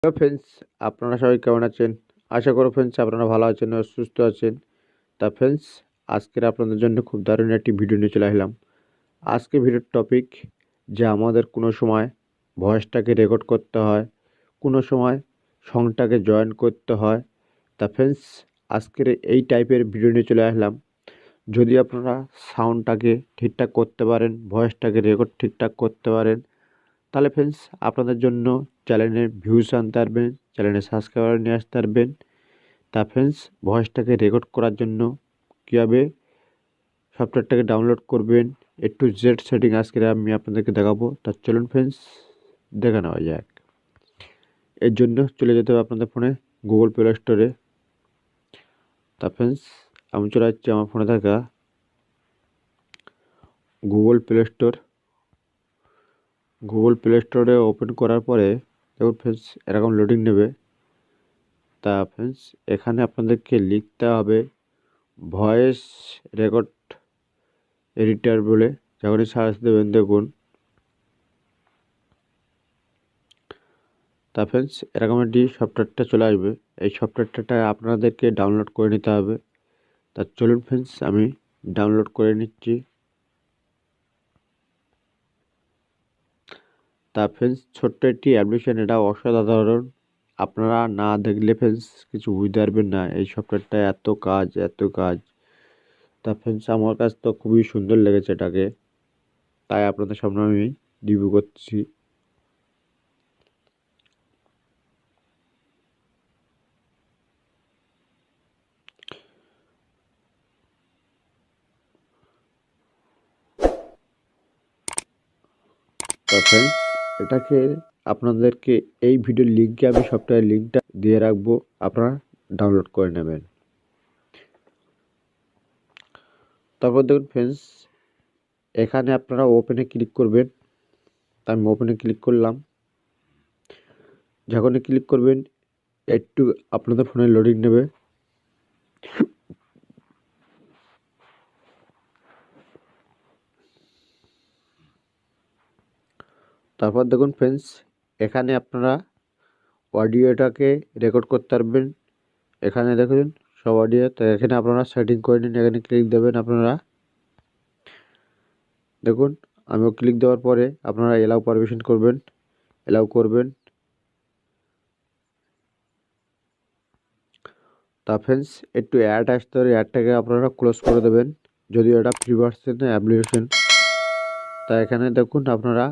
Hello friends, আপনারা সবাই কেমন আছেন? আশা করি ফ্রেন্ডস আপনারা ভালো আছেন ও সুস্থ আছেন। তা ফ্রেন্ডস, আজকের আপনাদের জন্য খুব দারুণ একটি ভিডিও নিয়ে চলে আসলাম। আজকে ভিডিওর টপিক যে আমাদের কোনো সময় ভয়েসটাকে রেকর্ড করতে হয়, কোনো সময় সংটাকে জয়েন করতে হয়। তা ফ্রেন্ডস, আজকের এই টাইপের ভিডিও নিয়ে চলে আসলাম। যদি আপনারা সাউন্ডটাকে ঠিকঠাক করতে পারেন, ভয়েসটাকে রেকর্ড ঠিকঠাক করতে পারেন, তাহলে ফ্রেন্ডস আপনাদের জন্য চ্যানেলের ভিউজ আনতে পারবেন, চ্যানেলে সাবস্ক্রাইবার নিয়ে আসতে পারবেন। তা ফ্রেন্ডস, ভয়েসটাকে রেকর্ড করার জন্য কীভাবে সফটওয়্যারটাকে ডাউনলোড করবেন, একটু জেড সেটিং আজকে আমি আপনাদেরকে দেখাবো। তা চলুন ফ্রেন্ডস, দেখে নেওয়া যাক। এর জন্য চলে যেতে হবে আপনাদের ফোনে গুগল প্লে স্টোরে। তা ফ্রেন্ডস, আমি চলে যাচ্ছি আমার ফোনে থাকা Google play store. Google play স্টোরে ওপেন করার পরে দেখুন ফ্রেন্ডস, এরকম লোডিং নেবে। তা ফ্রেন্ডস, এখানে আপনাদেরকে লিখতে হবে ভয়েস রেকর্ড এডিটর বলে। যখনই সার্চ দেবেন দেখুন, তা ফ্রেন্ডস এরকম একটি সফটওয়্যারটা চলে আসবে। এই সফটওয়্যারটা আপনাদেরকে ডাউনলোড করে নিতে হবে। তা চলুন ফ্রেন্ডস, আমি ডাউনলোড করে নিচ্ছি। তা ফ্রেন্ডস, ছোট্ট একটি অ্যাপ্লিকেশন, এটা অসাধারণ। আপনারা না দেখলে ফ্রেন্ডস কিছু বুঝতে পারবেন না এই সফটওয়্যারটা এত কাজ এত কাজ। তা ফ্রেন্ডস, আমার কাছে তো খুবই সুন্দর লেগেছে এটাকে, তাই আপনাদের সামনে আমি রিভিউ করছি। তো ফ্রেন্ডস, এটাকে আপনাদেরকে এই ভিডিওর লিঙ্কে আমি সফটওয়্যার লিঙ্কটা দিয়ে রাখবো, আপনারা ডাউনলোড করে নেবেন। তারপর দেখুন ফ্রেন্ডস, এখানে আপনারা ওপেনে ক্লিক করবেন। তা আমি ওপেনে ক্লিক করলাম। যখনই ক্লিক করবেন একটু আপনাদের ফোনে লোডিং নেবে। তারপর দেখুন ফ্রেন্ডস, এখানে আপনারা অডিওটাকে রেকর্ড করতে পারবেন। এখানে দেখুন সব অডিও, তো এখানে আপনারা সেটিং করে নিন। এখানে ক্লিক দেবেন আপনারা। দেখুন, আমিও ক্লিক দেওয়ার পরে আপনারা এলাও পারমিশন করবেন, এলাও করবেন। তা ফ্রেন্ডস, একটু অ্যাড আসতে পারে, অ্যাডটাকে আপনারা ক্লোজ করে দেবেন, যদিও এটা ফ্রি ভার্সনের অ্যাপ্লিকেশন। তা এখানে দেখুন আপনারা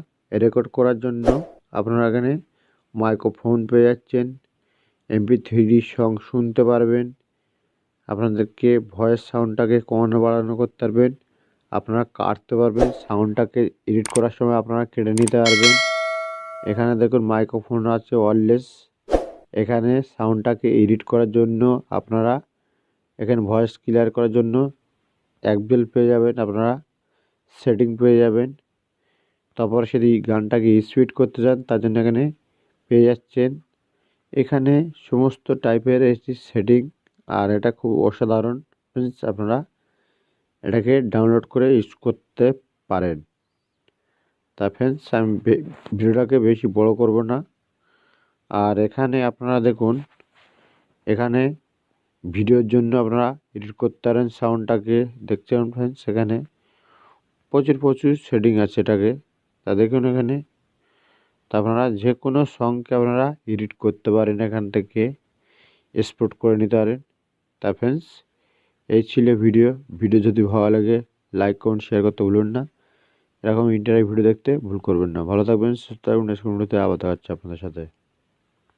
রেকর্ড করার জন্য আপনারা এখানে মাইক্রোফোন পেয়ে যাচ্ছেন, MP3 সং শুনতে পারবেন, আপনাদেরকে ভয়েস সাউন্ডটাকে কমানো বাড়ানো করতে পারবেন, আপনারা কাটতে পারবেন, সাউন্ডটাকে এডিট করার সময় আপনারা কেটে নিতে পারবেন। এখানে দেখুন মাইক্রোফোন আছে ওয়্যারলেস। এখানে সাউন্ডটাকে এডিট করার জন্য আপনারা এখানে ভয়েস ক্লিয়ার করার জন্য একবেল পেয়ে যাবেন, আপনারা সেটিং পেয়ে যাবেন। তারপর যদি গানটাকে স্পিড করতে চান তার জন্য এখানে পেয়ে যাচ্ছেন। এখানে সমস্ত টাইপের একটি সেটিং, আর এটা খুব অসাধারণ ফ্রেন্ডস। আপনারা এটাকে ডাউনলোড করে ইউজ করতে পারেন। তা ফ্রেন্ডস, আমি ভিডিওটাকে বেশি বড় করব না। আর এখানে আপনারা দেখুন, এখানে ভিডিওর জন্য আপনারা এডিট করতে পারেন সাউন্ডটাকে, দেখছেন ফ্রেন্ডস। এখানে প্রচুর সেটিং আছে এটাকে, তা দেখুন এখানে। তা আপনারা যে কোনো সংকে আপনারা এডিট করতে পারেন, এখান থেকে এক্সপোর্ট করে নিতে পারেন। তা ফ্রেন্ডস, এই ছিল ভিডিও। যদি ভালো লাগে লাইক কমেন্ট শেয়ার করতে ভুলবেন না। এরকম ইন্টারভিউ ভিডিও দেখতে ভুল করবেন না। ভালো থাকবেন, সুস্থ থাকবেন। নেক্সট ভিডিওতে আবার দেখা হচ্ছে আপনাদের সাথে।